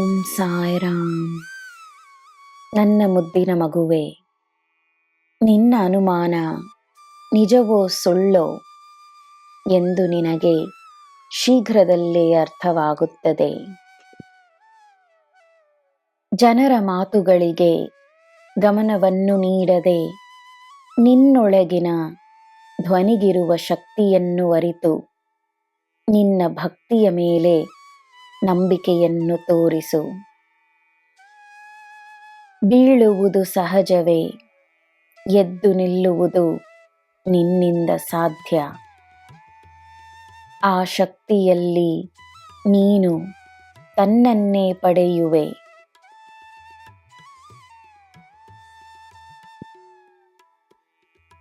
ಓಂ ಸಾಯಿರಾಮ್. ನನ್ನ ಮುದ್ದಿನ ಮಗುವೆ, ನಿನ್ನ ಅನುಮಾನ ನಿಜವೋ ಸುಳ್ಳೋ ಎಂದು ನಿನಗೆ ಶೀಘ್ರದಲ್ಲೇ ಅರ್ಥವಾಗುತ್ತದೆ. ಜನರ ಮಾತುಗಳಿಗೆ ಗಮನವನ್ನು ನೀಡದೆ ನಿನ್ನೊಳಗಿನ ಧ್ವನಿಗಿರುವ ಶಕ್ತಿಯನ್ನು ಅರಿತು ನಿನ್ನ ಭಕ್ತಿಯ ಮೇಲೆ ನಂಬಿಕೆಯನ್ನು ತೋರಿಸು. ಬೀಳುವುದು ಸಹಜವೇ, ಎದ್ದು ನಿಲ್ಲುವುದು ನಿನ್ನಿಂದ ಸಾಧ್ಯ. ಆ ಶಕ್ತಿಯಲ್ಲಿ ನೀನು ತನ್ನನ್ನೇ ಪಡೆಯುವೆ.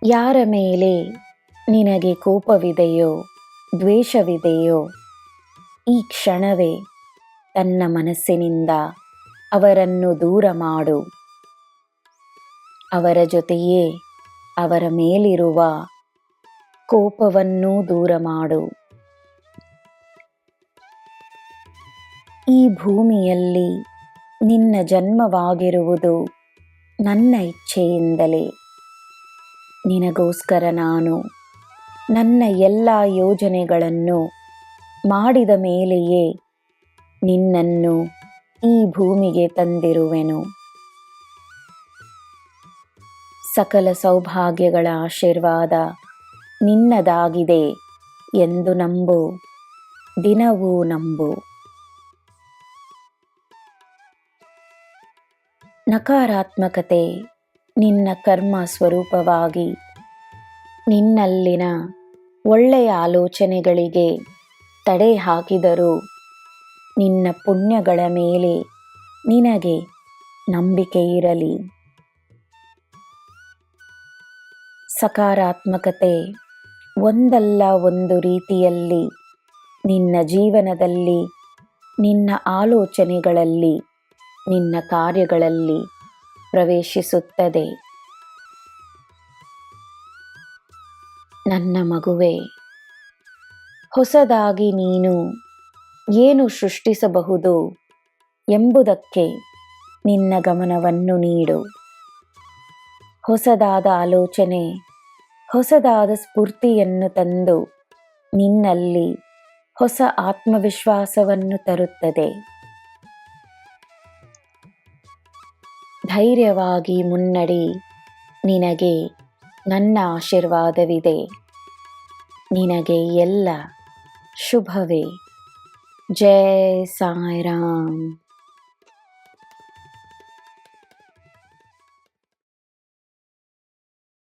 ಯಾರ ಮೇಲೆ ನಿನಗೆ ಕೋಪವಿದೆಯೋ ದ್ವೇಷವಿದೆಯೋ ಈ ಕ್ಷಣವೇ ತನ್ನ ಮನಸ್ಸಿನಿಂದ ಅವರನ್ನು ದೂರ ಮಾಡು. ಅವರ ಜೊತೆಯೇ ಅವರ ಮೇಲಿರುವ ಕೋಪವನ್ನೂ ದೂರ ಮಾಡು. ಈ ಭೂಮಿಯಲ್ಲಿ ನಿನ್ನ ಜನ್ಮವಾಗಿರುವುದು ನನ್ನ ಇಚ್ಛೆಯಿಂದಲೇ. ನಿನಗೋಸ್ಕರ ನಾನು ನನ್ನ ಎಲ್ಲ ಯೋಜನೆಗಳನ್ನು ಮಾಡಿದ ಮೇಲೆಯೇ ನಿನ್ನನ್ನು ಈ ಭೂಮಿಗೆ ತಂದಿರುವೆನು. ಸಕಲ ಸೌಭಾಗ್ಯಗಳ ಆಶೀರ್ವಾದ ನಿನ್ನದಾಗಿದೆ ಎಂದು ನಂಬು, ದಿನವೂ ನಂಬು. ನಕಾರಾತ್ಮಕತೆ ನಿನ್ನ ಕರ್ಮ ಸ್ವರೂಪವಾಗಿ ನಿನ್ನಲ್ಲಿನ ಒಳ್ಳೆಯ ಆಲೋಚನೆಗಳಿಗೆ ತಡೆ ಹಾಕಿದರೂ ನಿನ್ನ ಪುಣ್ಯಗಳ ಮೇಲೆ ನಿನಗೆ ನಂಬಿಕೆ ಇರಲಿ. ಸಕಾರಾತ್ಮಕತೆ ಒಂದಲ್ಲ ಒಂದು ರೀತಿಯಲ್ಲಿ ನಿನ್ನ ಜೀವನದಲ್ಲಿ, ನಿನ್ನ ಆಲೋಚನೆಗಳಲ್ಲಿ, ನಿನ್ನ ಕಾರ್ಯಗಳಲ್ಲಿ ಪ್ರವೇಶಿಸುತ್ತದೆ. ನನ್ನ ಮಗುವೆ, ಹೊಸದಾಗಿ ನೀನು ಏನು ಸೃಷ್ಟಿಸಬಹುದು ಎಂಬುದಕ್ಕೆ ನಿನ್ನ ಗಮನವನ್ನು ನೀಡು. ಹೊಸದಾದ ಆಲೋಚನೆ, ಹೊಸದಾದ ಸ್ಫೂರ್ತಿಯನ್ನು ತಂದು ನಿನ್ನಲ್ಲಿ ಹೊಸ ಆತ್ಮವಿಶ್ವಾಸವನ್ನು ತರುತ್ತದೆ. ಧೈರ್ಯವಾಗಿ ಮುನ್ನಡಿ. ನಿನಗೆ ನನ್ನ ಆಶೀರ್ವಾದವಿದೆ. ನಿನಗೆ ಎಲ್ಲ ಶುಭವೇ. ಜೈ ಸಾಯಿರಾಮ್.